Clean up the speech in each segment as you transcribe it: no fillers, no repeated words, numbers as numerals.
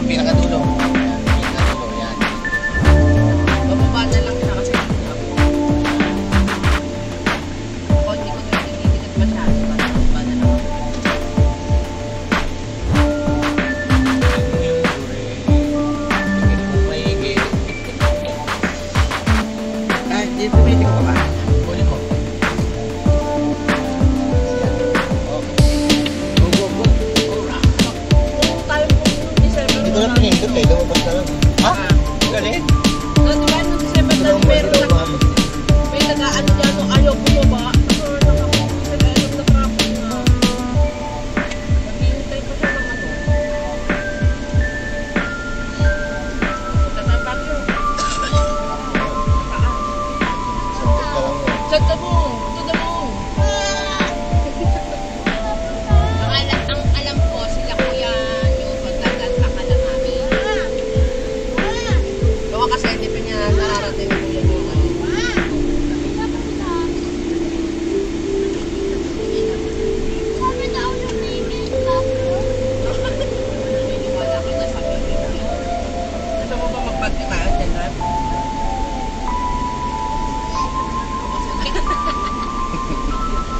pinakadulo. Pinakadulo, yan. Bababa na lang siya kasi konti ko na tinitigit masyado. Bababa na lang. Ay, di pumili ko pa ba? Puli mo. Kung tayo po December Hindi ko na pinindot eh, lumabas na lang. Ha? Galing? no, di ba nung December na meron na may nag-aano dyan nung ayaw bumaba. So, nag-aayok na traffic na. Naghihintay pa siya ng ano. Punta tayo Baguio. Saan? Sakot ka lang yun. Saan ka mo? To the moon. Ang alam ko, sila kuya yung magdadanta ka lang namin. Oo, kasi hindi pa niya nararating yung kuya niyo. Naniniwala ka na sa baby mo. Gusto mo ba mag-party tayo dyan, Rap?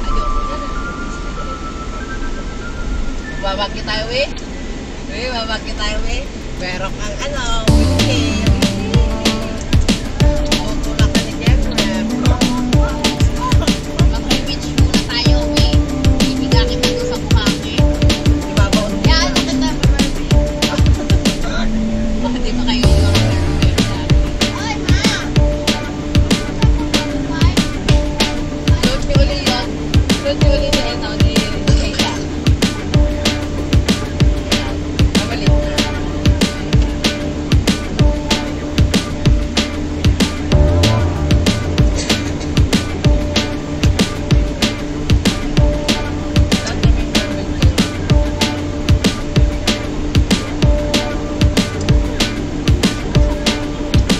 Ayoko na. Babagi tayo, eh. Babagi tayo, eh. Meron kang ano, weekend. Tutulak ka na dyan, Rap. Mag-beach muna tayo, eh. Ibiga kita doon sa Buhangin. Ibabaon mo Yan, na. kita Hindi ba kayo yung Ay, ma! Doon si Uli yun. Doon si Uli na yun, ni Keita. Mamalit na.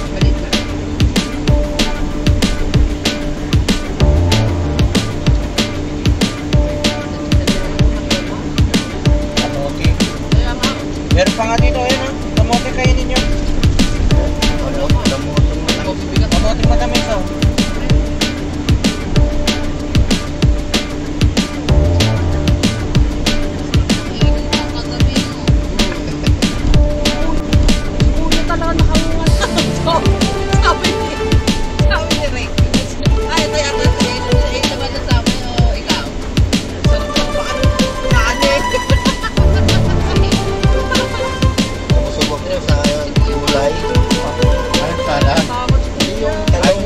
Mamalit na. Kamote. Kaya nga, Meron pa nga dito, ayun ha. Kamote kainin nyo. Kamote matamis oh. Una talaga nakaungan sa sabi ni Rick. Ay, ito yata ito. Ito naman na sabi o ikaw. Sarap ba ka? Nani? Sumusubok nyo sa gulay. Ay, kala. Takot ko Yung siya. talong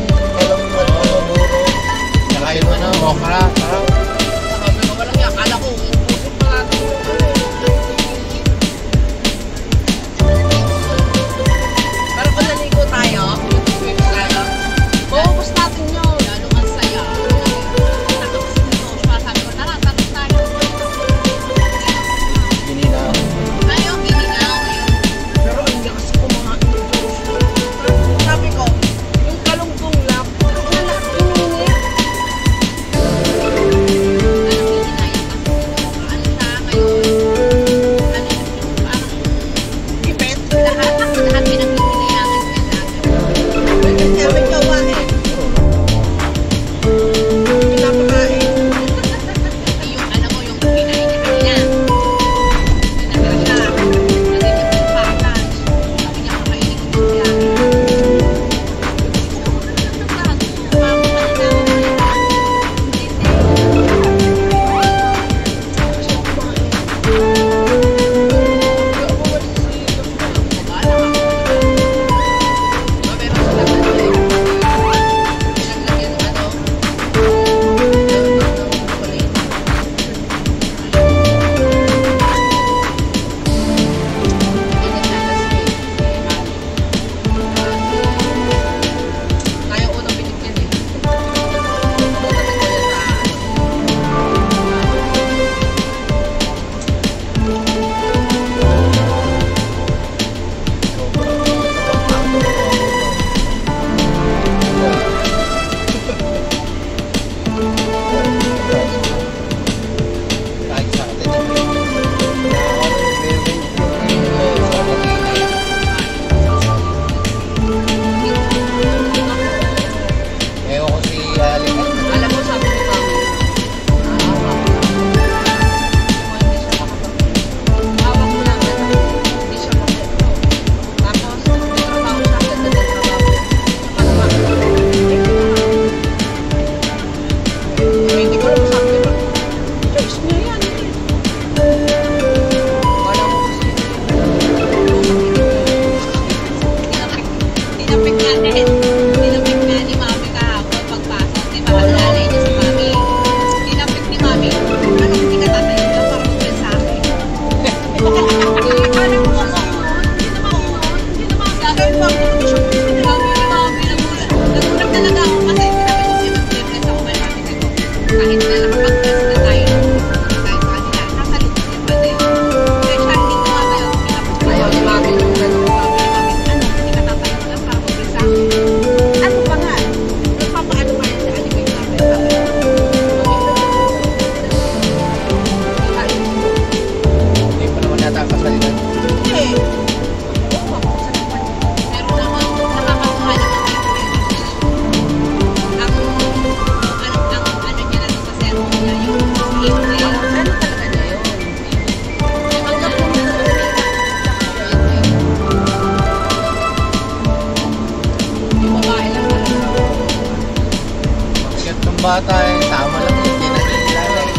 bata eh, tama lang yun, hindi na kilala eh.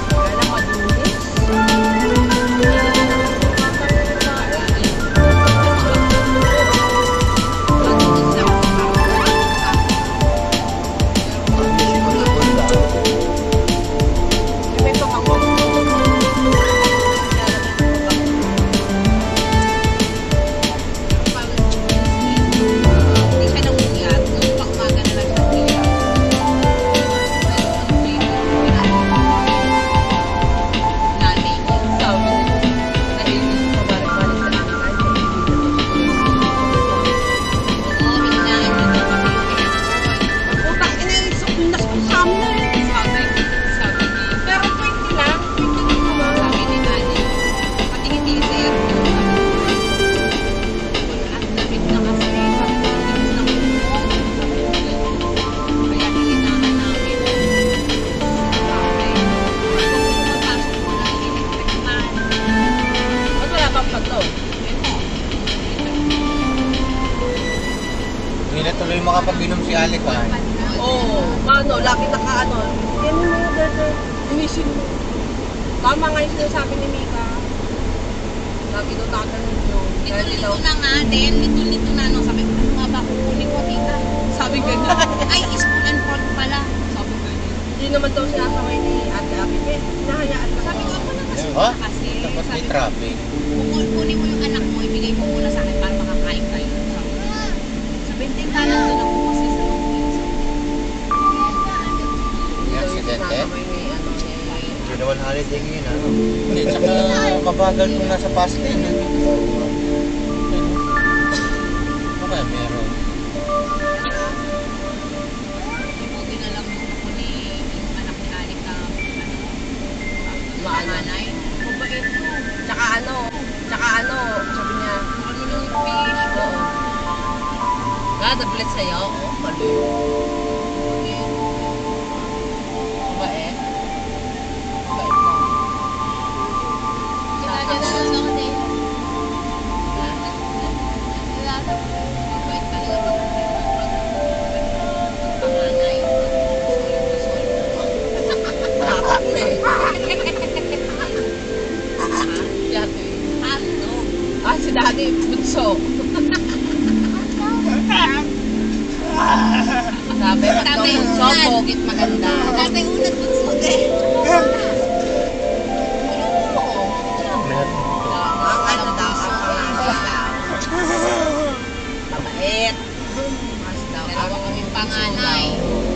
Kaya madulis. May pangakot. Hindi siya namumiyat. Nung pang-umaga na lang siya umiyat. Nanay niya. Sabi niya, nainis ko balik-balik sa amin. Ay, Oo, hinaan niya daw kasi yung pinakon. utang ina yung nas ko sa amin na eh. Sabi ni, Pero 20 lang. 20 lang naman. sabi ni nanay, pati hindi sir. At damit na kasi, sabi ko, tinis na kumon. Kaya hininaan namin. Sabi, kung pumapasok mo ng electric man, Ba't wala bang paglaw? Hindi na tuloy makapag-inom si Alec ah. Oo. Paano? Lagi nakaano. Yan mo yung dede. Inisip mo. Tama nga yung sinasabi ni Mika. Lagi daw tatanong yun. Kaya di daw. Lito na nga din, lito na no. Sabi ko, ano nga ba kukunin ko, tita? Sabi ganyan. Ay, school and port pala. Sabi ko yun. Hindi naman daw sinasaway ni Ate Abi. Hinahayaan ka. Sabi ko, ako na kasi Ha? kasi. Tapos may Sabi ko, traffic. kunin mo yung anak mo, ibigay mo muna sa akin para makakain tayo. Sabi ko, sa benteng kanan doon ako kasi sa loob. May aksidente? Sinasaway ni ano ni Hindi naman holiday ngayon, ano? Hindi, tsaka mabagal kung nasa fast lane. Ano kaya meron? Buti na lang nung ako ni yung anak ni Alec na Maanay. mabait mo. Tsaka ano, sabi niya, Ano nung fish? oo. Naglet sa'yo? Oo, mali. Mabait. Mabait mo. Mabait talaga pag panganay. Tatak na eh. Yate. Ano? Ah, si Daddy, bunso. Sabi, pag daw Tatay bunso, unad. pogit maganda. Tatay unat bunsod eh. Ang ano daw, ang pangalan daw. Mabait. Mas daw, Dalawa ang kaming panganay.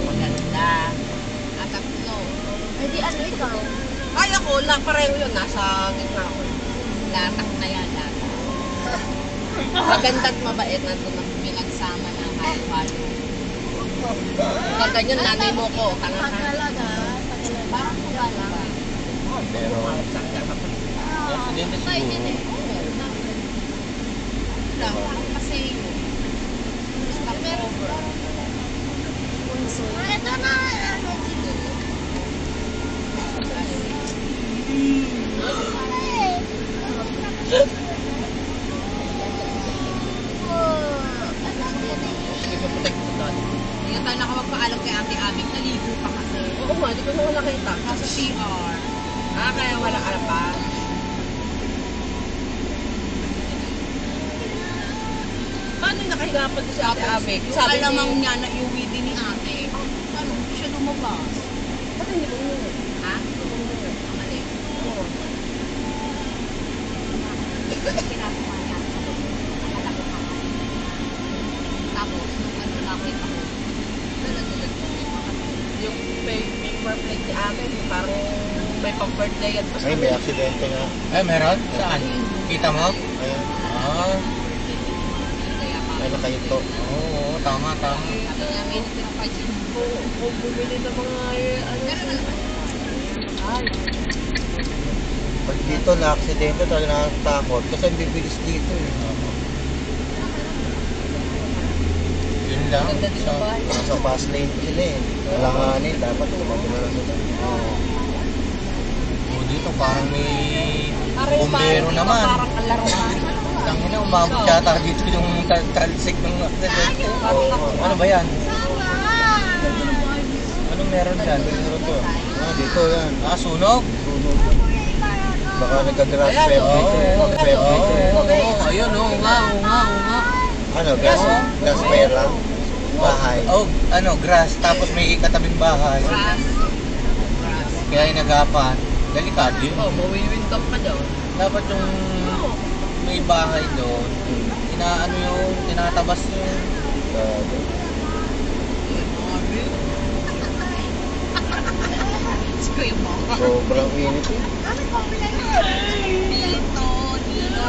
maganda. At tatlo. Ay, ako, pareho yun. Nasa gitna ako. Latak na yan, latak. Maganda at mabait. Nandun ako. Pinagsama na halo-halo. Ganda yun, nanay mo ko. Tanga ka. Parang wala. Pero, aksidente siguro. Wala, parang kasi stop over. Sige, protect mo doon. Hindi na tayo nakapagpaalam kay Ate Abing. Naligo pa kasi. Oo nga, di ko naman nakita. Nasa CR. Ah, kaya wala ka pa. Paano yung nakahiga pa doon si Ate Abe? Yung Sabi alamang ni... niya na iuwi din ni ate. Ano, hindi siya lumabas. Ba't hindi ko umuwi? Ha? Ang mali. Oo. Kinatuwa niya. Akala ko pa. Tapos, nung ano nakita ko, dalag-dalag ko yung mga Yung paper plate ni Ate, yung parang may pang-birthday at basta. Ay, may aksidente nga. Ay, meron? Saan? Kita mo? Ayun, Ah, kaya pa. ay nakahinto. oo, tama. Sabi niya, may natira pa dyan. Kung bumili ng mga ano. Meron na naman. Ay, Pag dito na aksidente, talaga nakakatakot. Kasi ang bibilis dito eh. Yun lang. ganda din Sa, ba? Nasa fast lane sila eh. Alanganin, dapat tumakbo na lang sila. oh, dito parang may parang bumbero naman. Parang kalaruan. Tangina, umabot yata dito yung talsik ng aksidente. Ano ba yan? Anong meron dyan? Meron to. Ah, dito yan. Ah, sunog? Sunog. Baka nagka-grass Ayan, fire Oo, dito. oo, Fire oo, dito. oo, ayun, oo nga. Ano, gas fire lang? Bahay. Oh, ano, grass, tapos may katabing bahay. Grass. Kaya inagapan. Delikado yun. Oh, mawiwindang ka daw. Dapat yung may bahay doon, inaano yung, tinatabas yung Grabe. Kuya mo. Sobrang init eh. Dito, dito.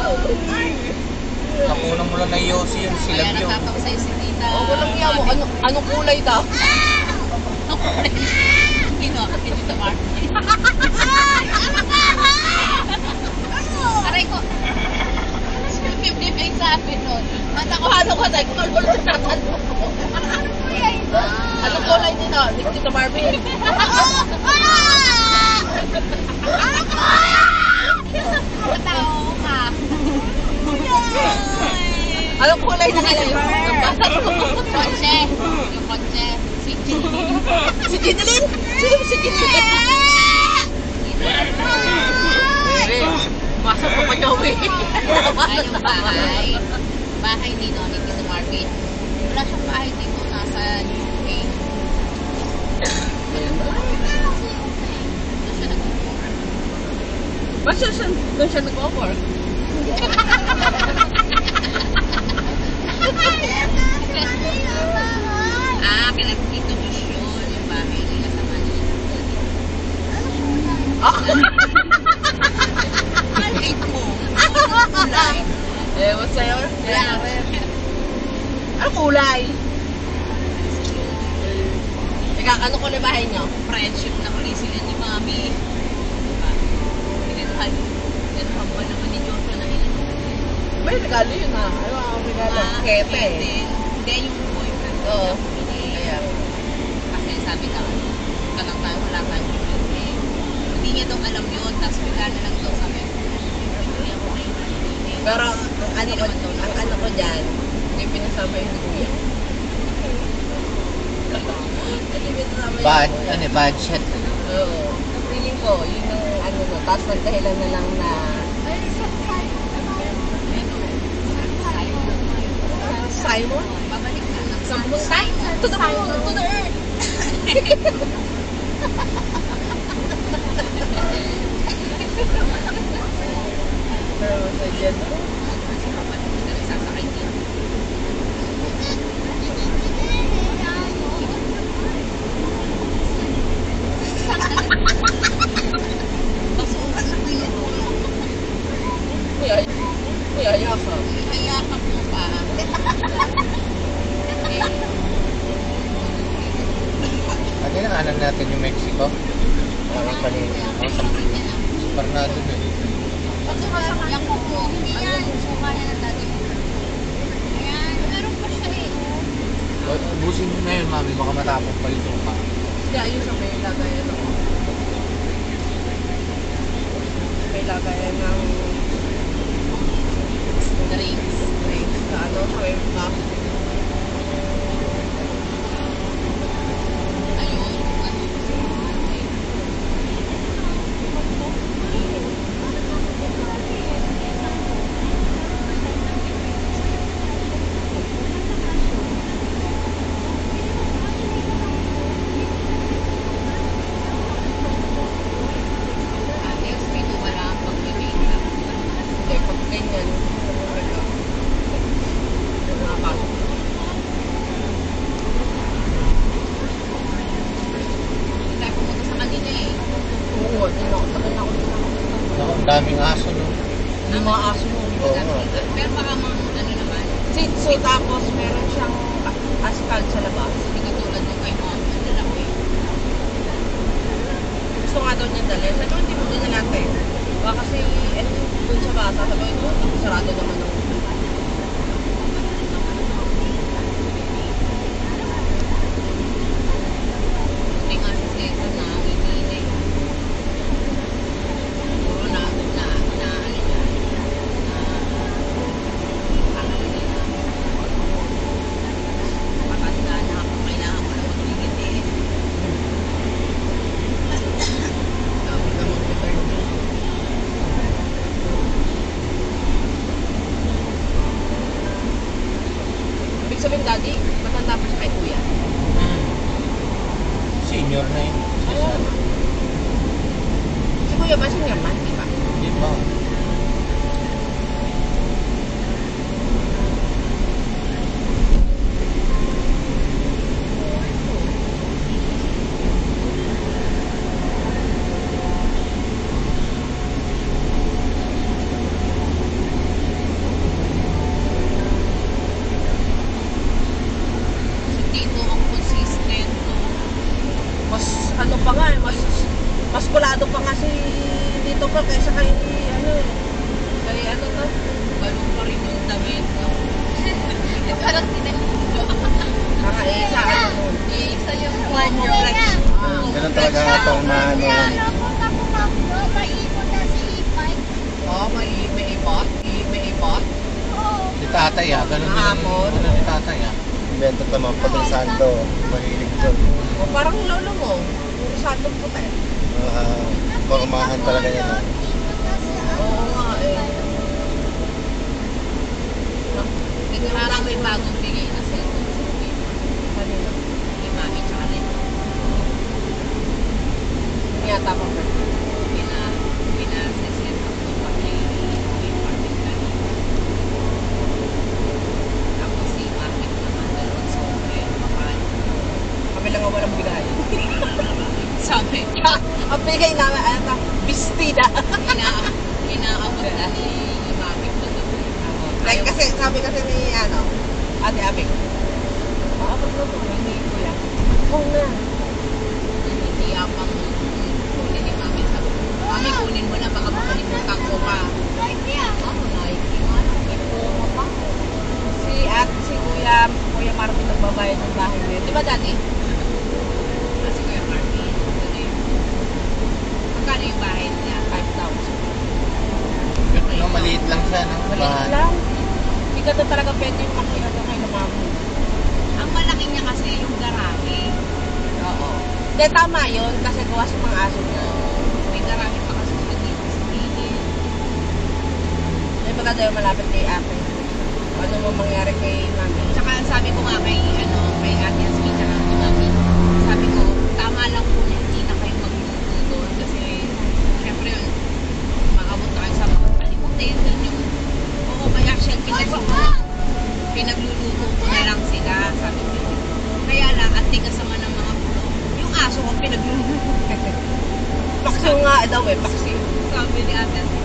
nakunan mo lang na Yossi yung Kaya silab yun. natatak sa'yo si tita. Oh, walang iya mo. Anong kulay daw? Ginawa ka dito, Mark. Aray ko. May sabi nun. Mata ko, Ano ka tayo? Kung ano sa tatanong ko. Anong kulay dito? Dito Marvin. tao ka. Anong kulay na kayo? Kotse. Yung kotse. Si Si Jideline? Sino si Jideline? Masok ko pa niya eh. Ay, yung bahay. Bahay ni Noni dito, Marvin. Wala siyang bahay dito. Nasa UK. Doon siya nag-work. Ba't doon siya nag-work? Kaya dito Bush yun. Yung bahay nila sa Manila. Ay, ko. Kulay. Ewan sa'yo. Wala. Anong kulay? Teka, ano kulay bahay niyo? Friendship na uli sila ni Mami. Diba? Ginanuhan pa naman ni Joshua na ilan. May regalo yun ha. Ano ang regalo? Kete. Hindi, yung boyfriend ko. Oo. Kaya, kasi sabi na, ka lang tayo, wala tayong boyfriend. Hindi niya daw alam yun, tapos bigla na lang daw sabi. Hindi ako kayo. Pero ang ano ko dyan, may pinasama yung kuya. Hindi pinasama yung Bad, kuya. ano, bad shit. Oo. Feeling ko, yun ang ano no. Tapos nagdahilan na lang na Simon? Babalik ka lang. Sa moon? To the moon! To the earth! Pero sa dyan, Kasi babalik ka lang sasakay dito. kaya ka. Kaya ka po pa. At inaanan natin yung Mexico. Parang kanina. Parnado na. Yung kuko. Ayan, suka na ng dati mo. Ayan, meron pa siya eh. Ubusin mo na yun, mami. Baka matapos pa ito pa. Kaya yun sa may lagayan ako. May lagayan ng Drinks. drinks na ano, sa may cup. Ayun. Alex, pinuwala ang pag-make-up. Hindi, pag ganyan, nakapasok. Hindi tayo pumunta sa kanila eh. Oo, tinakot ako. Naku, ang daming aso, no? Yung mga aso mo. Oo nga. Pero baka mga ano naman, So, tapos meron siyang asphalt sa labas. hindi katulad nung kay mom, ang lalaki. Gusto nga daw niya dalhin. Sabi ko, hindi mo din natin. Baka kasi, dun sa bata, sabi ko, sarado naman ng Hindi nga si Cesar na hindi. Puro na ano niya. Matanda na ako, kailangan ko na magbigit eh. tatay ah. Ganun din Hapon. ganun ni tatay ah. Bento naman Padre Santo. Mahilig doon. O parang lolo mo. Yung sandong puti. Formahan talaga yan. ah. Oo nga eh. Parang may bagong bigay na cellphone sa akin. Kanina. Kay Mami tsaka rin. Yata pa ba? Pinaseset up ko pa kay apartment kanina. Tapos si Mami naman dalawang sobre. Paano? Kami lang ang walang bigay. Sabi, Ang bigay namin, ano ta? Bistida. inaabot na ni Mami ko doon. Like kasi, sabi kasi ni, Ate Abing. Maabot na ito, hindi ko yan. Oo na. Hindi apang kunin ni Mami. Sabi, Mami, kunin mo na, baka makalimutan ko pa. Nike nga, ipo mo pa. Si Kuya Marvin nagbabayad ng bahay niya. Di ba dati? Kasi Kuya Marvin, magkano yung bahay niya? 5,000. No, maliit lang siya, no? Maliit lang. Hindi ka na talaga pwede yung makiano kay na mami. Ang malaki niya kasi yung garahe. Oo. Hindi, tama yun. Kasi gawa sa mga aso niya. May garahe pa kasi siya dito sa gilid. May maganda yung malapit kay ate. Ano mo mangyari kay mami? Tsaka sabi ko nga kay Ate Asmi tsaka kay Mami, sabi ko, tama lang po na hindi na kayo magluluto doon kasi syempre maabot na kayo sa mga palimutin. Yun yung, oo, kaya actually pinagluluto ko na lang sila, sabi ko. Kaya lang, at tigas naman ng mga pulo. Yung aso ko pinagluluto. Paksiw nga daw eh, paksiw. Sabi ni Ate Asmi,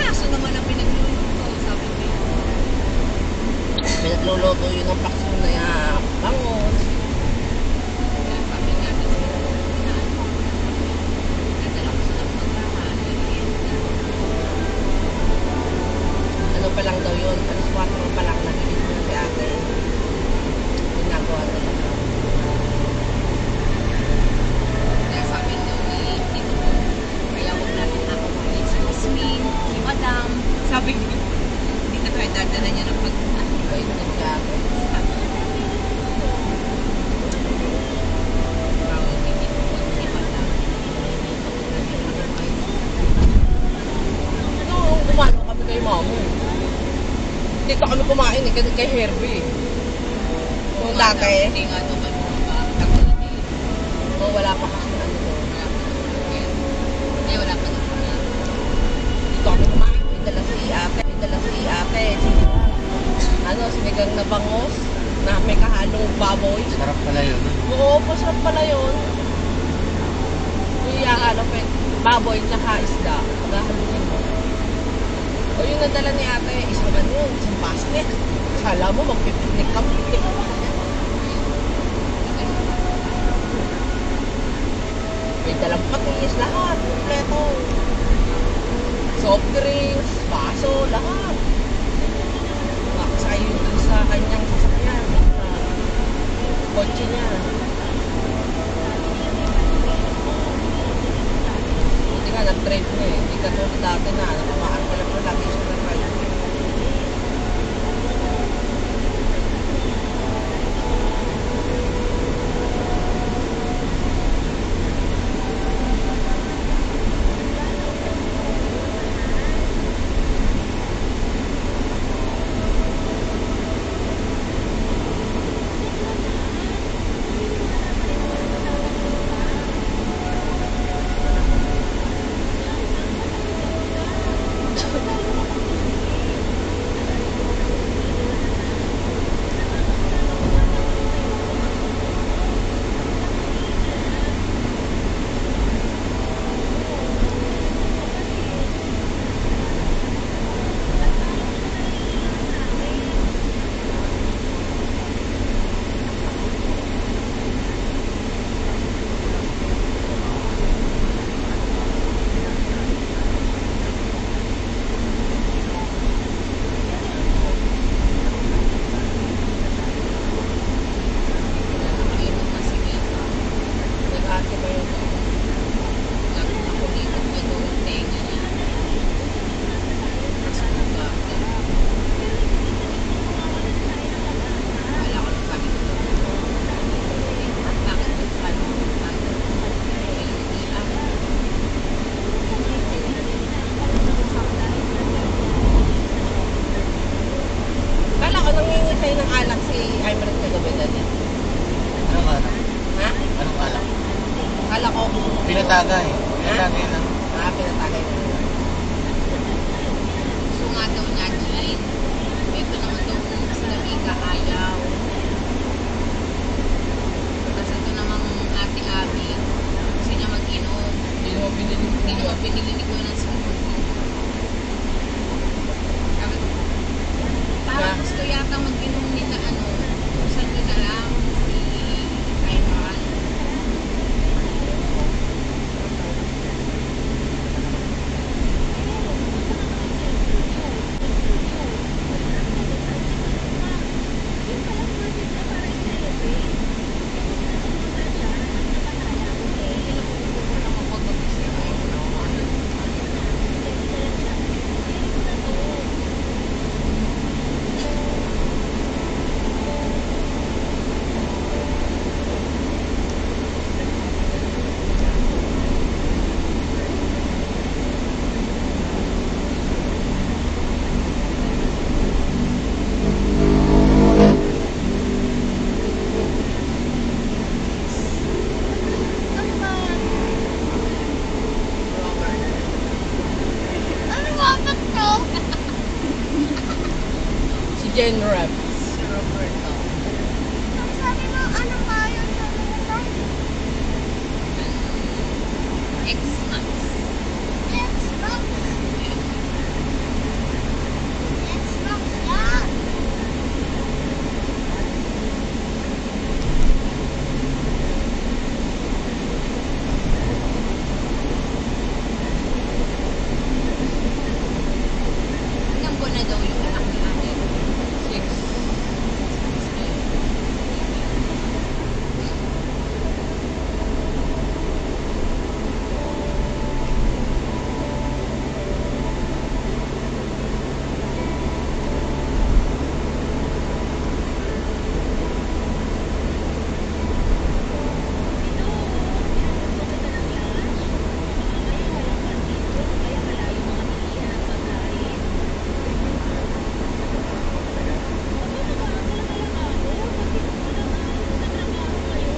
aso naman ang pinagluluto, sabi ko. Pinagluluto yun ng paksiw na yan. Bangon. Kaya sabi ni Ate Asmi, nadala ko silang magrahan. Ano pa lang daw yun? Alas 4 pa lang nagilis mo si ate. Ginagawa na lang. Kaya sabi daw ni Tito ko, kaya huwag natin nakakulit si Jasmine, si Madam. Sabi niya, hindi na tayo dadala niya ng pagkakas. Ayun din si ate. Parang hindi ko si Madam. Noong kumano kami kay mamo. Dito kami kumain eh, kay Herbie. Noong dati, Hindi nga daw may mga tagulit eh. oh, wala pa kasi ano doon. Wala pa daw pala. Dito kami kumain, may dala si ate. Sinigang na bangos, na may kahalong baboy. Sarap pala yun. Oo, masarap pala yun. Yung ihahalo pa yun, baboy tsaka isda. Paghahaluin mo. O yung nadala ni ate, isang ganun, isang basket. Kala mo, magpipiknik kami. May dalang patis, lahat, kompleto. Soft drinks, baso, lahat. Nakasakay yun dun sa kanyang sasakyan. Sa kotse niya. Buti nga, nag-drive niya eh. Hindi ka tulad dati na, nakamaan pa lang lagi siya nag-drive. kayo ng alak si Ivan kagabi dati. Anong alak? Ha? Anong alak? Alak ko. Pinatagay. Pinatagay lang. Pinatagay na. Gusto nga daw niya, Jean. Ito naman daw kung si Lamika ayaw. Tapos ito namang ate Abby. Gusto niya mag-inom. Hindi mo binili Hindi naman pinili ni Kuya ng smoothie. Sabi ko, parang gusto yata mag-inom nila saan nila lang si Ivan. si Jen Rap. Si Roberto. X-Max. Ilang buwan na daw yung anak ni ate? 6.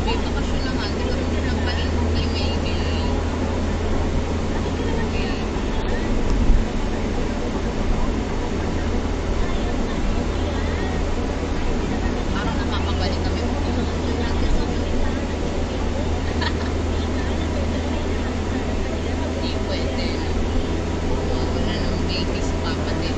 May bakasyon naman. Di ko rin nagpainom kay Maybell. Parang nakakabalik kami. Hindi pwede. Wala nang baby si Papa din.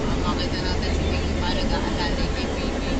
Ang makita natin si Baby para gaalala kay Baby.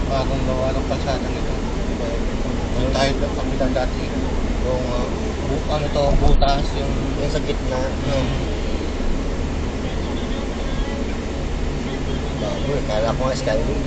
Bagong gawa ng kalsada nito. Yung tayo kabilang dati. Yung ano to, butas, yung Yung sa gitna. Bago eh. Kala ko nga Skyway.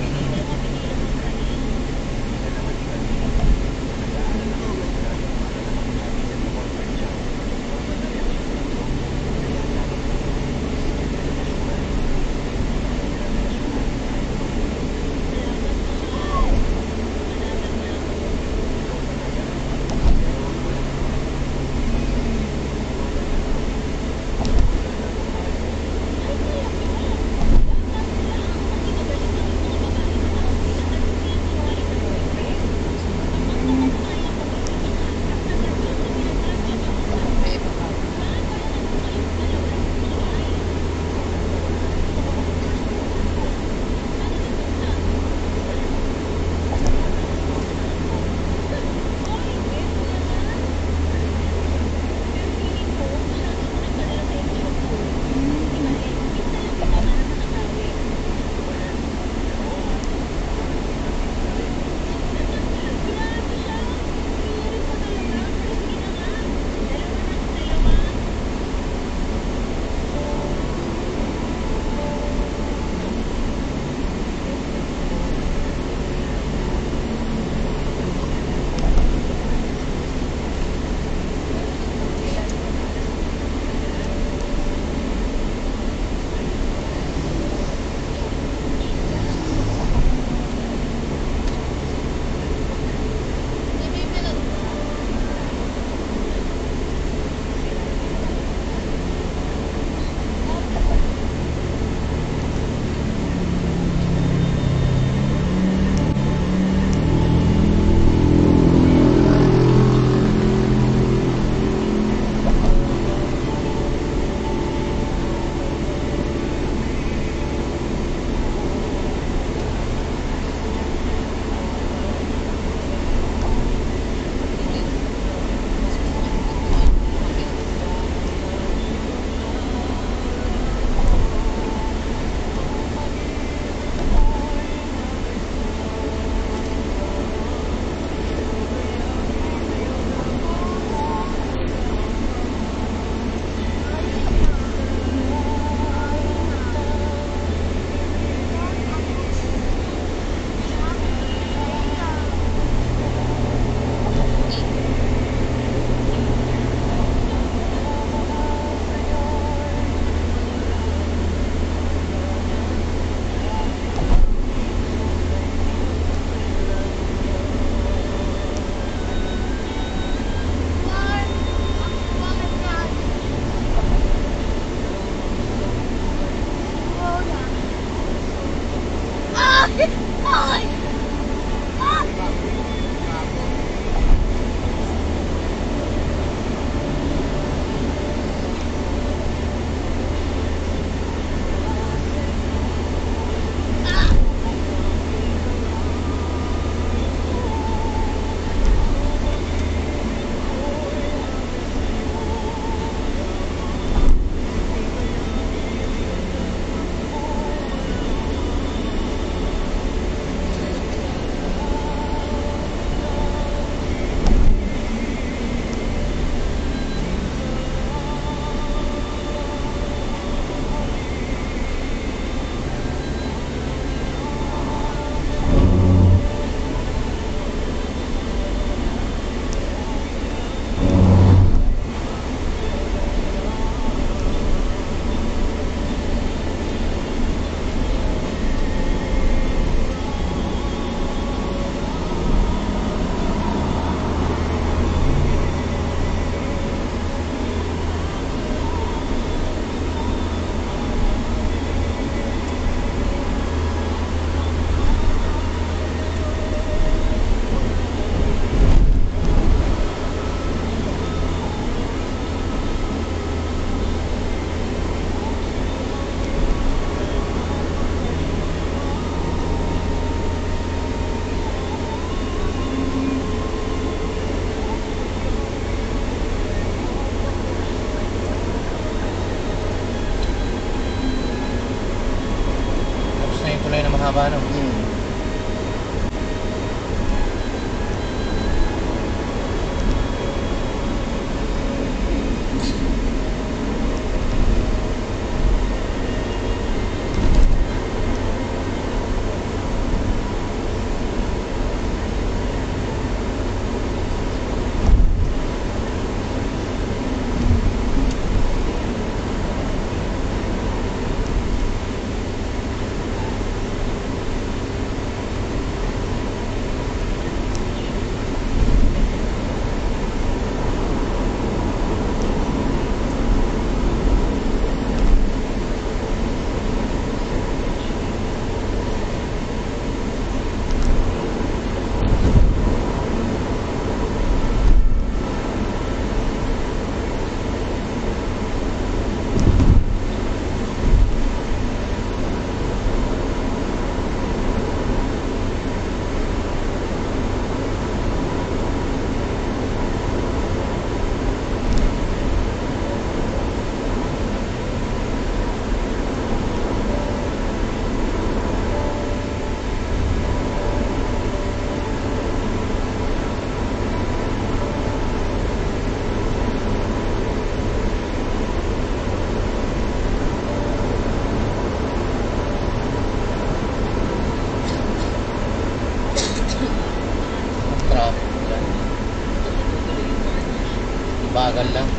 tagal lang.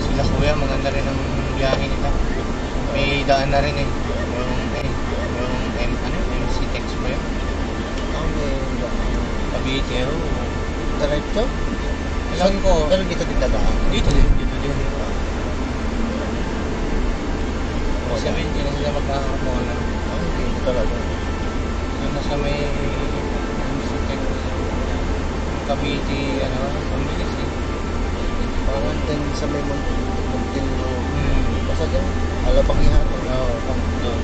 Sila kuya, maganda rin ang biyahe nila. May daan na rin eh. Yung MC Tex ba yun? Cavite, Diretso? alam ko. Pero dito din dadaan. Dito din. Sabihin, hindi na sila magkakaroon. Dito talaga. Yung nasa may MC Tex, Cavite, ang bilis eh. Parang din sa may Montino. Basta dyan, Alabang yata. Oo, doon.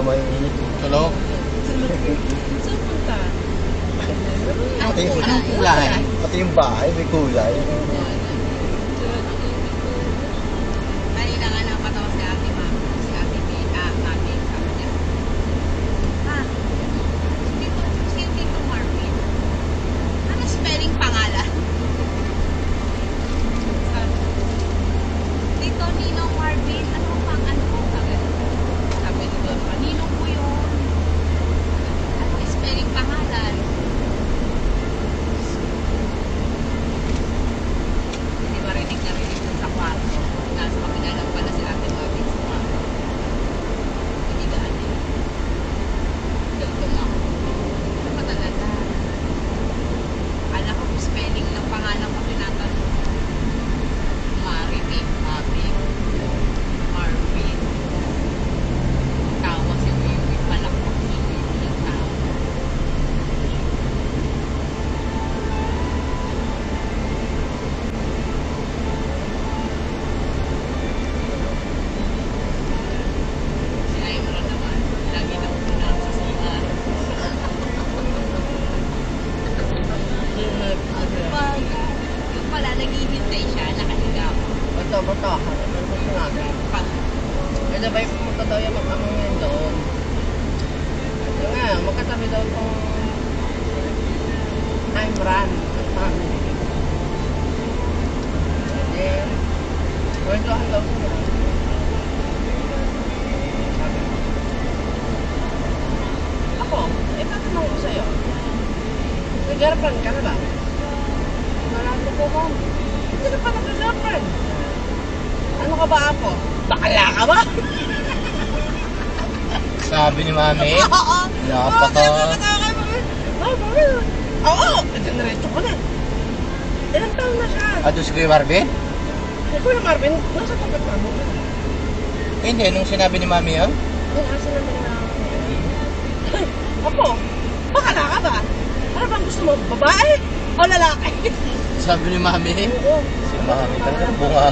mainit. Tulog. Saan punta? Pati yung, Anong kulay? pati yung bahay may kulay. Kanina nga napatawa si Ate Ma'am. Si Ate May, Mami, sabi niya. Si Tito Marvin. Ano spelling pangalan? Tito Ninong Marvin, ano pang ano? Sabi ni Dora, Ninong ko yun. Ano spelling pangalan? Hindi marinig na rinig dun sa kwarto. Nasa kabila lang pala si Ate Marvin sa kwarto. Hindi gaan eh. Galtong ako. Ano ba talaga? Alam ko spelling ng pangalan ko tinatanong. Marvin, Marvin. Tawa si Wiwi, palakpak si Wiwi ng tao. Si Aimra naman, lagi na pumunta sa sumar. Yung pala, naghihintay siya, nakahiga ako. Bato. Ano ba sinabi? Pag Kaya ba yung pumunta daw yung mag-amang ngayon doon? Yung nga, magkatabi daw itong time run. Ang family. Eh, kwentuhan daw sila. Sabi ko. Ako, tatanong ko sa'yo. Nag-girlfriend ka na ba? Nalalo ko ko. Hindi ka pa nag-girlfriend. Ano ka ba ako? Bakala ka ba? Sabi ni Mami. Oo. Napaka... Oo. Diretso ko na. Ilang taon na siya? Ato si Kuya Marvin? Eh, Kuya Marvin, nasa tapat na mo. Hindi, nung sinabi ni Mami yun? Nasa naman na Apo, bakala ka ba? Ano bang gusto mo? Babae o lalaki? Sabi ni Mami. Oo. Si Mami talaga bunga.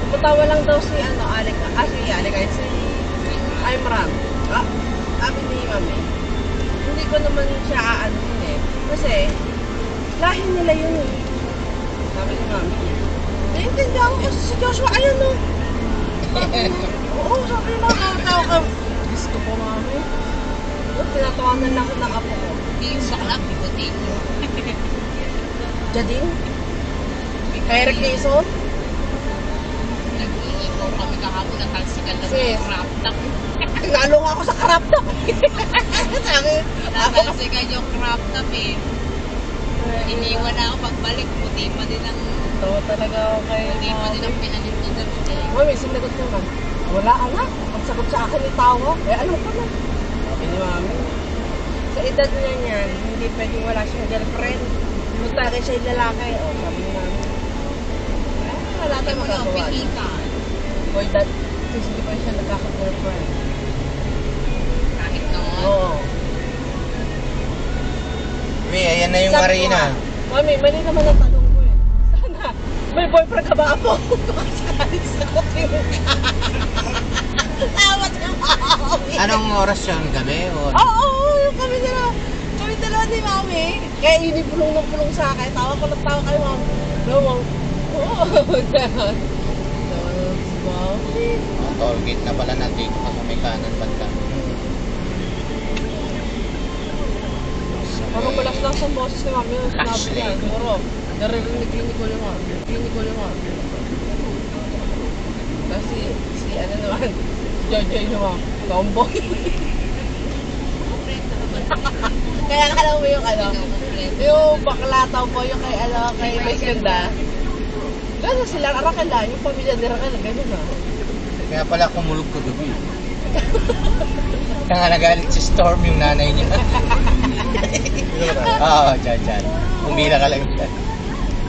Matawa lang daw si Alec. Si Alec ay si Imran. Sabi ni Mami, hindi ko naman siya aanin eh. Kasi, lahi nila yun eh. Sabi ni Mami. Naiintindihan ko kasi si Joshua, ayun no. Oo, sabi ni Mami, tao ka. Gusto ko Mami. Tinatawanan lang ko ng apo ko. Hindi yung bakla, bigotin mo. Jadine? Eric Jason? Nag-iipaw kami kahapon na talsikan lang Sis. ng crop top. Nalo nga ako sa crop top. Sabi, ako Natalsikan yung crop top eh. Iniwan na ako pagbalik, puti pa din ang talaga ako kay puti pa din ang pinanitugan ko eh. Mami, sinagot naman. Wala anak. Pagsagot sa akin ni Tawa, alam ko na. Sabi ni Mami. Sa edad niya niyan, hindi pwedeng wala siyang girlfriend. Mutari siya yung lalaki. O, sabi ni Mami. Wala Sabi tayong mo na, magagawa. pihikan. For that, since hindi pa siya nagkaka-girlfriend. Kahit noon. Oo. Uy, ayan na yung Sabi ko arena. nga, Mami, mali naman ang tanong ko eh. Sana, may boyfriend ka ba ako? Baka sakaling sagutin mo ka. Tawa si Mami. Anong oras yun? Gabi? O... Oo, yung kami dalawa ni Mami. Kaya yun yung pulong sa akin. Tawa ko ng tawa kay Mami. No, Mami. Oo, gano'n. Tawa na si Mami. Toll gate na pala nandito ka sa may kanan banda. Parang malas lang sa boses ni Mami. Sinabi Ashley. niya, siguro. Naririnig ko yung Mami. Kasi si ano naman, Jojoy naman, tomboy. Kaya alam mo yung yung baklataw po yung kay Miss Ganda. Gano'n sila, Arakala, yung pamilya ni Arakala, gano'n na. Kaya pala kumulog ko gabi. Kaya nga nagalit si Storm yung nanay niya. Oo, dyan. Umila ka lang dyan.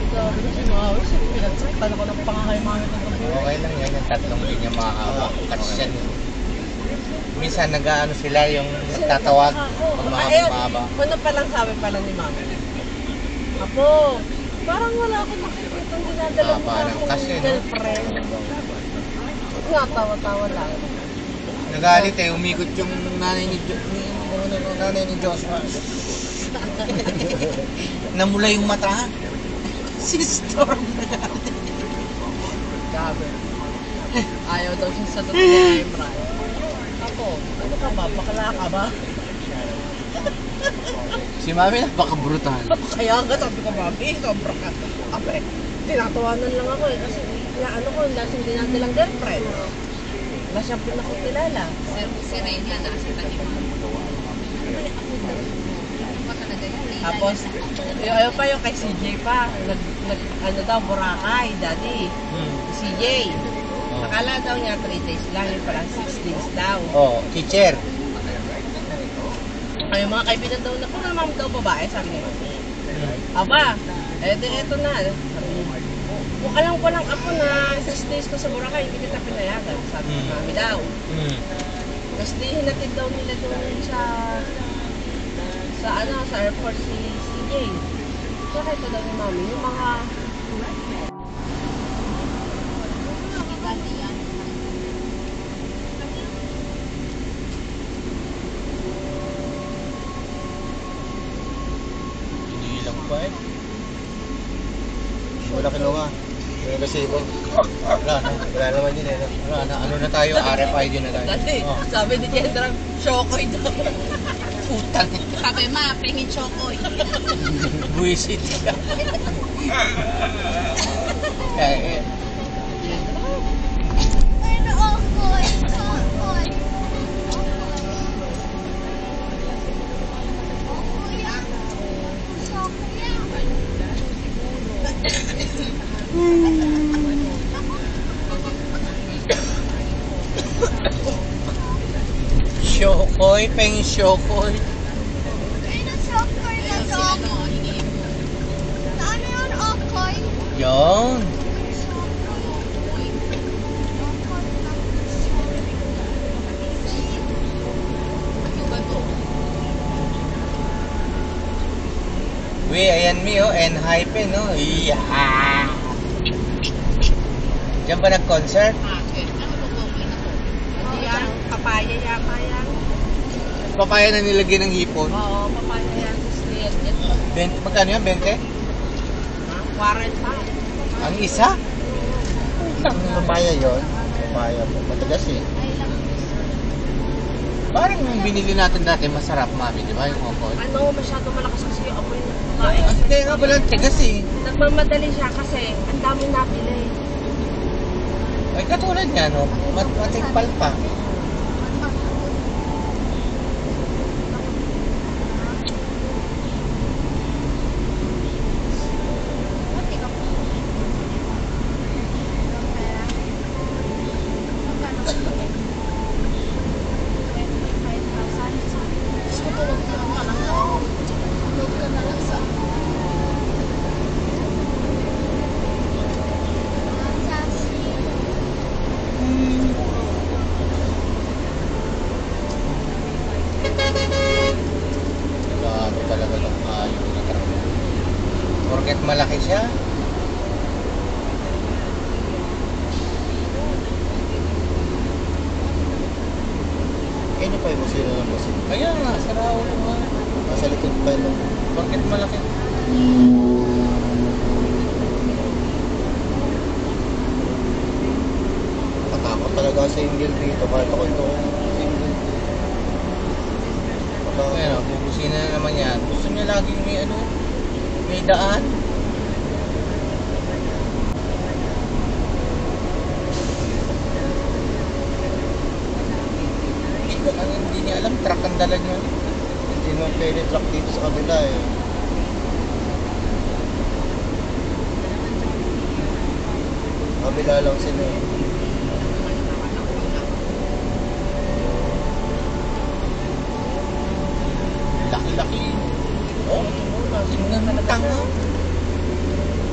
Sabi ko si Mami, pinagsaktan ako ng pangakay Mami ng gabi. Okay lang yan, yung tatlong din niya makakawa. Kasi yan, minsan nag-ano sila yung nagtatawag pag mahaba. Ano palang sabi pala ni Mami? Apo, parang wala akong nakikita ang dinadala mo Parang akong kasi, no? girlfriend. Nga, tawa-tawa lang. Nagalit eh, umikot yung nanay ni Joshua. Namula yung mata. Si Storm na natin. Gabi. Ayaw daw siya sa totoo ni Imran. Ako, ano ka ba? Bakla ka ba? Si Mami napaka-brutal. Kaya nga sabi ko, Mami, sobra ka. Ape, tinatawanan lang ako eh. Kasi ano ko, dahil hindi natin lang girlfriend. Wala siyang pinakukilala. Si Rain yan, nasa taniman. Ano ba talaga yan? Tapos, ayaw pa yung kay CJ pa. Ano daw, Boracay, daddy. CJ. Akala daw niya 3 days lang, yung parang 6 days daw. Oh, teacher. Ay, mga kaibigan daw na, kung naman daw babae, sabi niya. Aba, eto na. Sabi niya, kung alam ko lang ako na 6 days ko sa Boracay, hindi kita pinayagan. Sabi ni Mami daw. Tapos di hinatid daw nila doon sa airport si CJ. So, kahit daw ni Mami, yung mga Hinihilang pa eh. Wala kinuha. Yung gasibo. Wala na. Wala naman yun eh. No? Wala na. Ano na tayo? RFID na tayo. dati, Oh. sabi ni Kendra, Shokoy daw. Putang. Sabi, ma, pingin chokoy. Buisit ka. Eh, Shokoy, peng Shokoy. Yon. Uy, ayan mi oh, N-hypen no. Iya. Diyan ba nag-concert? Bakit? Ano ba po? Yan, papaya yata yan. Papaya na nilagyan ng hipon. Oo, papaya yan. Magkano yan? 20? 40. Ang isa? Ang papaya yun. Papaya po. Matagas eh. Parang yung binili natin dati masarap, Mami, di ba? Yung hongkong. Ano, masyado malakas kasi yung apoy ng kumain. Hindi nga pala, tigas eh. Nagmamadali siya kasi ang dami nabili. Ay, katulad niya, no? Matikpal pa. Grabe talaga ng ayaw na truck. Porket malaki siya. Kaya pa yung musino ng musino. Ayan nga, sarao lang nga. Nasa likod pa yun. Porket malaki. Katakot talaga sa single dito. Kahit ako ito single. Ayan o, bubusina na naman yan. Gusto niya laging may ano, may daan. Hindi niya alam, truck ang dala niya. Hindi naman pwede truck dito sa kabila eh. Kabila lang sila eh. Laki-laki. Oh, tingnan mo tanga.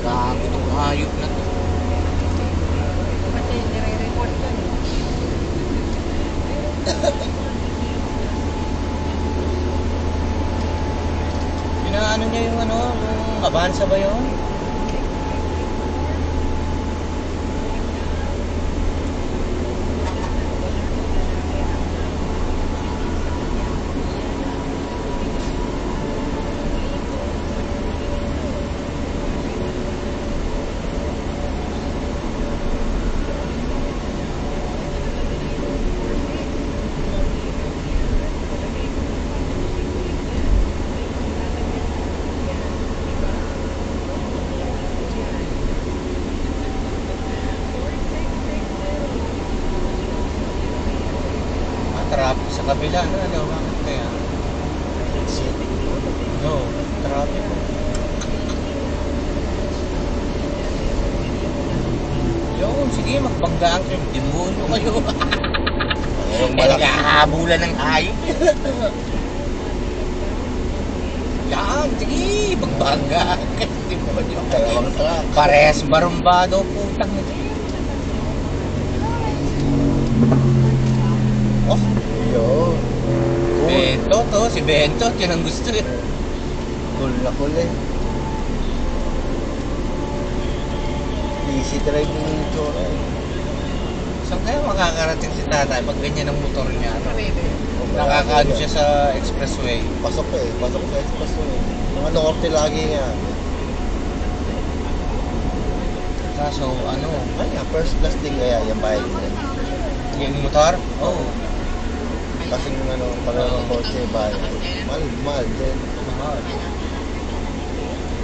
Gago itong hayop na to. Kasi nire-report ko eh. Pinaano niya yung ano, yung Avanza ba yun? kabila na ano, bakit kaya? City. No, traffic. Yun, sige, magbanggaan kayo. Demonyo kayo. Yung malaki. Naghahabulan ng hayop. Yan, sige, magbanggaan kayo. Demonyo. Dalawang truck. Parehas barumbado, putang ito. Oh, Yun. Bento to, si Bento, yun ang gusto eh. Cool na cool eh. Easy drive yung itsura eh. Saan kaya makakarating si tatay pag ganyan ang motor niya? Sa bebe. Nakakaano siya sa expressway. Pasok eh. Pasok sa expressway. Mga norte lagi nga. Kaso ano, Ay nga, first class din kaya yung bahay niya. yung motor? Oo. Oh, Kasi ano, pag ng kotse, bahay. Mahal din. mahal.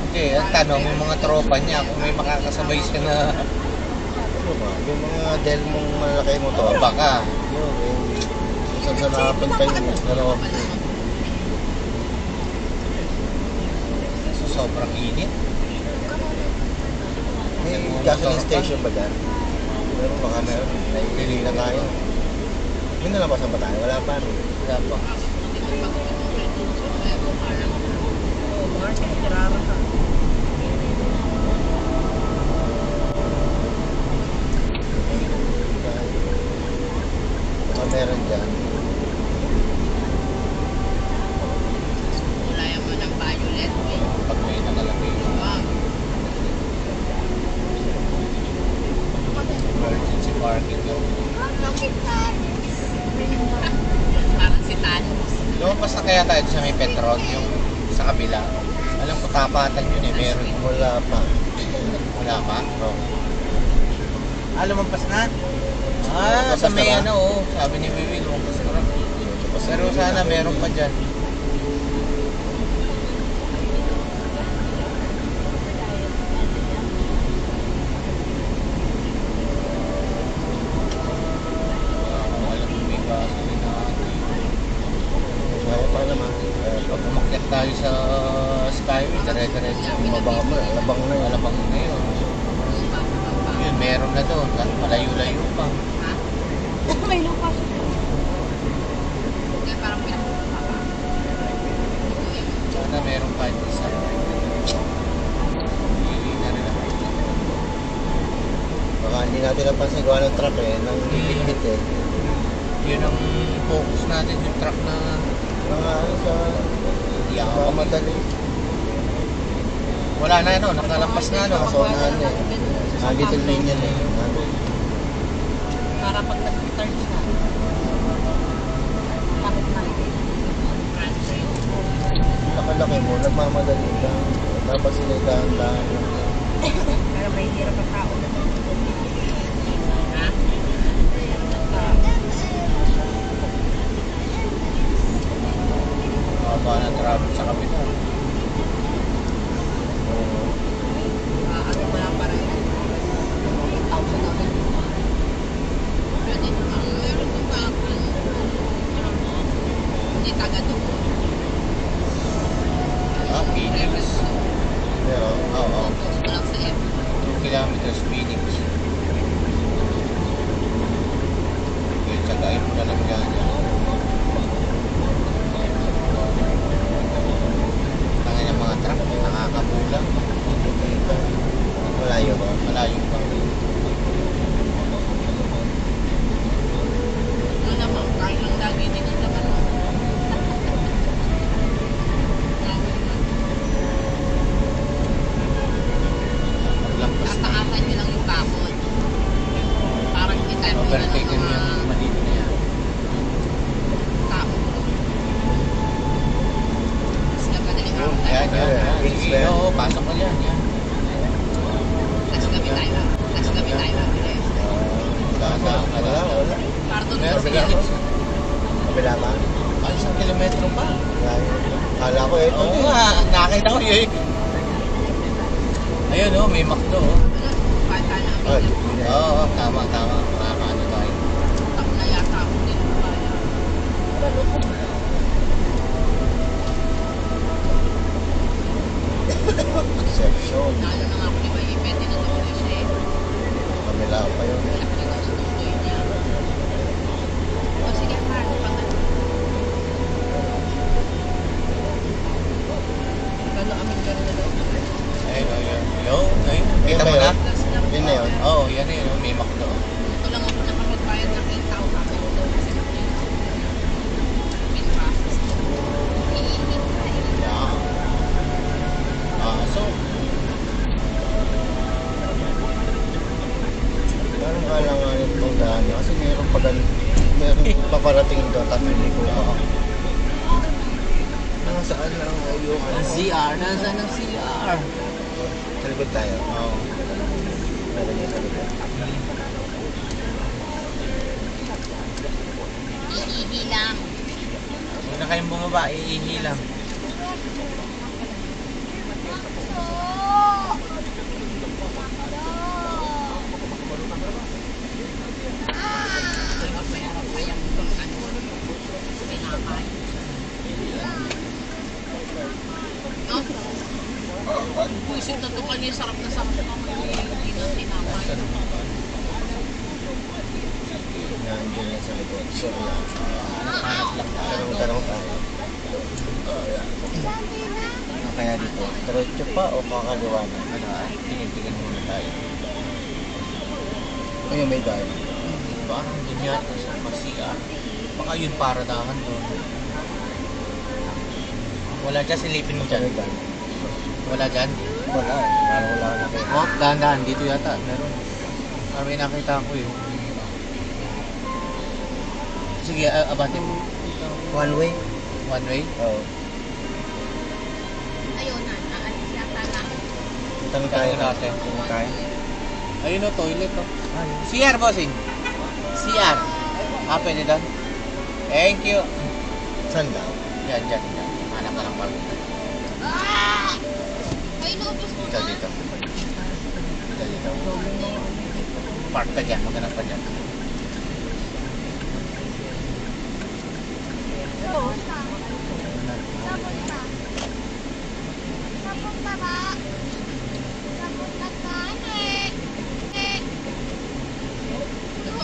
Okay, ang tanong yung mga tropa niya kung may makakasabay siya na Ano ba? Yung mga Del mong malaki mo to. baka. Yun eh. Kung saan nakapunta yun. Ano? So, sobrang init. May gasoline station ba dyan? Pero baka meron. Naipili na tayo. Yun na lang ba sa tayo? Wala pa. No? Wala pa. Oh, Mark, kirara ka. Baka meron dyan. Kulay mo ng violet. Pag may nakalagay yung Wow. emergency parking yun. Parang si Thanos. Lumabas na kaya tayo sa may Petron, yung sa kabila. Alam ko tapatan yun eh, meron. Wala pa. Wala pa? No. Ah, lumampas na? Ah, sa Lumampas may na ba? ano, oh, sabi ni Wiwi, lumampas na rin. Pero sana meron pa dyan. Kung alam mo may gasoline na Kaya pa naman. Kaya pa. pag umakyat tayo sa Skyway, dire-diretso. Mabaka mo. Labang na yun. Alabang na yun. Yun, meron na doon. Malayo-layo pa. May lupa. Kaya parang pinakuha pa. Sana meron pa isa. Hindi na rin ako. Baka hindi natin napansin gawa ng truck eh. Nang bibit eh. Yun ang focus natin, yung truck na Mga ano sa... hindi ako Mga madali. wala na ano, nakalampas na ano. Nakasonahan eh. Dito linya eh. Ano? Para pag nag-return siya. Takot na. Nakalaki mo, nagmamadali ka. Dapat sila dahan-dahan lang. Pero may hirap ang tao na. Mababa na traffic sa kabila. Ano wala pa rin. Tao sa namin. Pero dito ang meron ng bakal. Hindi taga doon. Ah, Phoenix. Pero, Oo, Focus ko lang sa F. 2 kilometers Phoenix. Okay, tsagain mo na lang yan. Tangin ang mga truck, nakakabulang. malayo ba? Malayo pa. Ano naman, kahit lang lagi din ang laman mo. Maglampas na. Tataasan nyo lang yung bakod. Parang hindi tayo Overtaken ng yung maliit na yan. tao. Mas nagkadaling araw Yan, tayo. yan, yan. Wings Sige, ba yan? oo, pasok ka yan. Yan. Last gabi tayo. Last gabi tayo. Dahan-dahan ka Wala, lang. wala. Para doon Meron sa ka Phoenix. Kabila ba? Ay, 1 kilometro pa. Layo. Kala ko ito. Oo nga, nakita ko yun. Ayun oh, may McDo oh. Kahit tayo na Ay, kami. hindi na. Oo, tama. Makakaano tayo. Tak na yata ako din. Ano Wala pa yun. Tinutuloy niya. O sige, Mar, pag gano'n kami gano'n na loob. Ayun, ayun. Ayun. Kita mo Yun na? Yun na yun. Oo, yan na yun. May makdo. Ito lang ako nakapagbayad ng 8,000 doon kasi pinrocess ko. Yeah. So, Parang kalanganin itong daan kasi mayroon pa mayroon paparating doon, tatuli ko. Nasaan lang yung Ang CR, nasaan ang CR? Sa likod tayo. oo. Meron yung sa likod. Ihihi lang. Huwag na kayong bumaba, iihi lang. Puisin na ito kanya, sarap na sarap na hindi na tinapay. Nandiyan yan sa likod. Sorry. Hanap lang tayo. Tanong tayo. Ano kaya dito? Diretso pa o kakaliwa na? Ano, tingin-tingin muna tayo. Ayun, may daan. Parang dun yata sa CR. Baka yun paradahan doon. Wala dyan, silipin mo dyan. May daan. Wala dyan. Wala. Parang wala na kayo. Oh, dahan-dahan. Dito yata. Meron. Parang may nakita ko eh. Sige, abante mo. One way? One way. Oo. Ayun na, aalis yata na. Tanong tayo Tanong natin. Tanong tayo. Ayun o, toilet o. CR, bossing. CR. Pwede doon. Thank you. Saan daw? Yan, dyan, dyan. Hanap ka ng park. Ay, naubos mo Dito, na. dito. Dito, dito. Park ka dyan, maghanap ka dyan.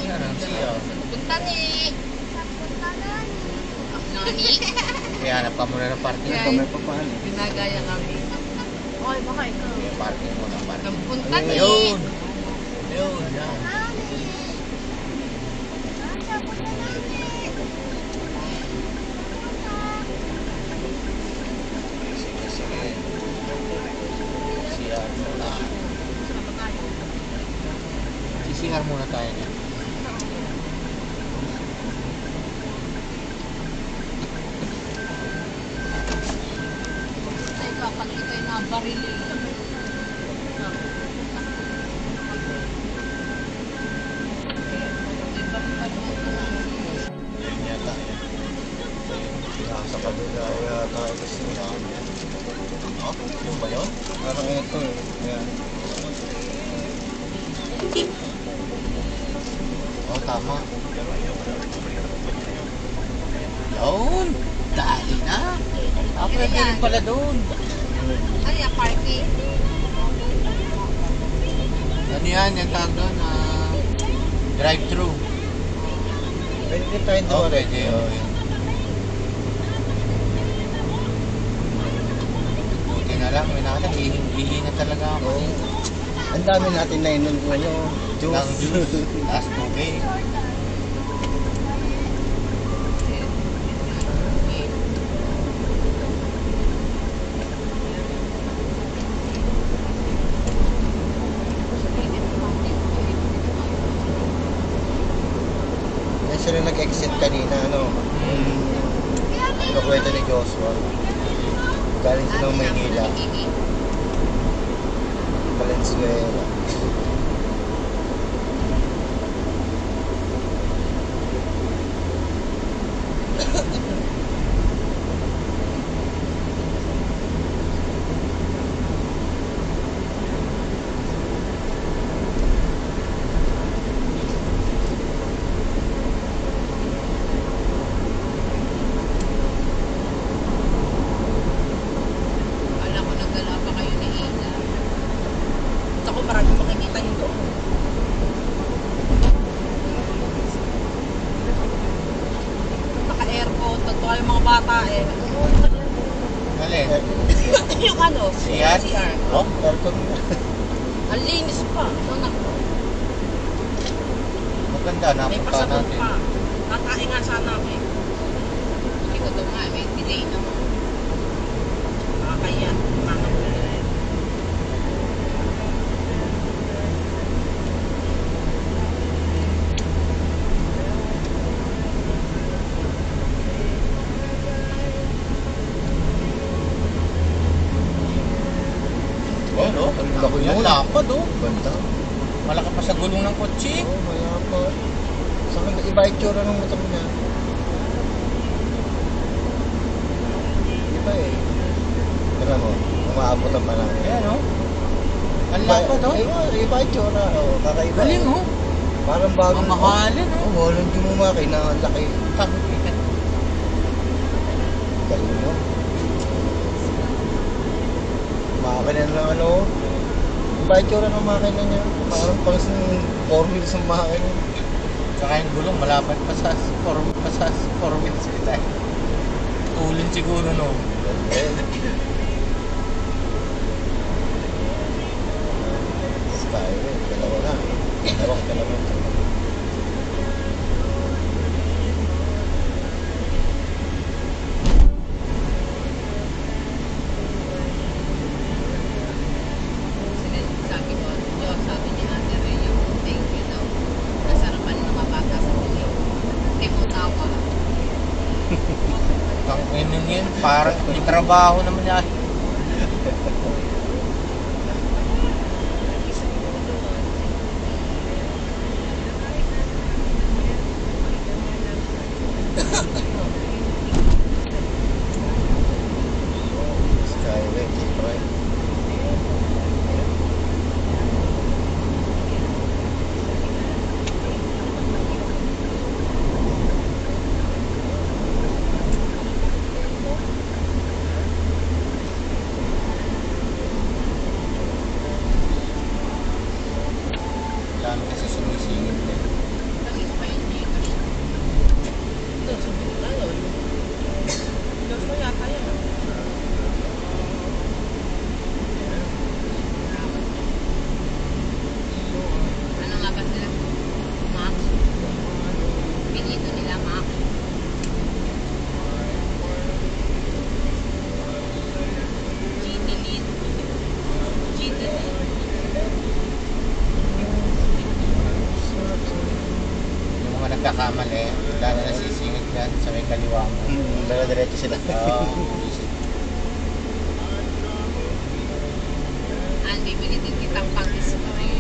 Yan ang CR. Punta ni. Nani? Kaya hanap ka muna ng parking. Ito may papahan. Ginagaya kami. Oy, baka ikaw. Yung parking mo ng parking. Punta ni. Ayun! Ayun, yan. Sige, sige. CR muna. CR muna tayo niya. Ay, kapag ito'y nabarili. Yan yata. Nasa kabila yata kasi Oh, yung ba yun? parang ito eh. Ayan. Oh, tama. Yun! Dali na! Pwede rin pala doon. Ano yung parking? Ano yan? Yung tawag doon? Drive-thru. Pwede din tayo Oh, doon. pwede. Oh, yun. Buti na lang. May nakita. Hihi na talaga ako. Oo. Ang dami natin na inon ano, Ng juice. juice. Tapos tubig. Yan sila nag-exit kanina, ano. Ano kwento ni Joshua. Galing silang Maynila, Valenzuela. Alam ko, nagdala pa kayo ni Ida. Gusto ko maraming makikita yung ano? Siyan? CR. Oh, aircon na. Ang linis pa. Anak ko. Maganda, May napunta pasabog natin. pa. Kakain nga sana ako eh. Hindi ko daw nga, may delay naman. Nakakaya. Oh, no? Ang laki Yan, nun. lapad oh. Ganda. Malaki pa sa gulong ng kotse. Oo, malapad. Sa akin, iba yung tsura ng motor niya. Iba eh. Tignan mo, umaabot ang panahon. Ayan oh. Ang lapad oh. Iba yung tsura. Oh, kakaiba. Galing oh. Parang bagong... Mamahalin oh. Oo, walang dumumaki na ang laki. Galing mo. Makina na ano. Iba yung tsura ng makina niya. Parang pang 4 wheels ang makina. Saka yung gulong malapad pa sa 4 wheels kita. Tulin siguro no. Skyway, dalawa na. Dalawa. Sabi ko, Diyos, sabi ni Ate Rhea, thank you daw. Nasarapan ng mga bata sa huli. Hindi mo tawa. Ang inon yun, parang may trabaho naman yan. Skyway, keep right. Dami kasi sumisingit din. Nakita pa yun eh. Diyos mo yata yan. Ano nga ba sila? Max? Pinito nila Max. GT lead. GT lead. Yung mga nagkakamali, dahil nasisingit yan sa may kaliwa mo. Dala-diretso sila. Ang bibili din kitang pang-spray.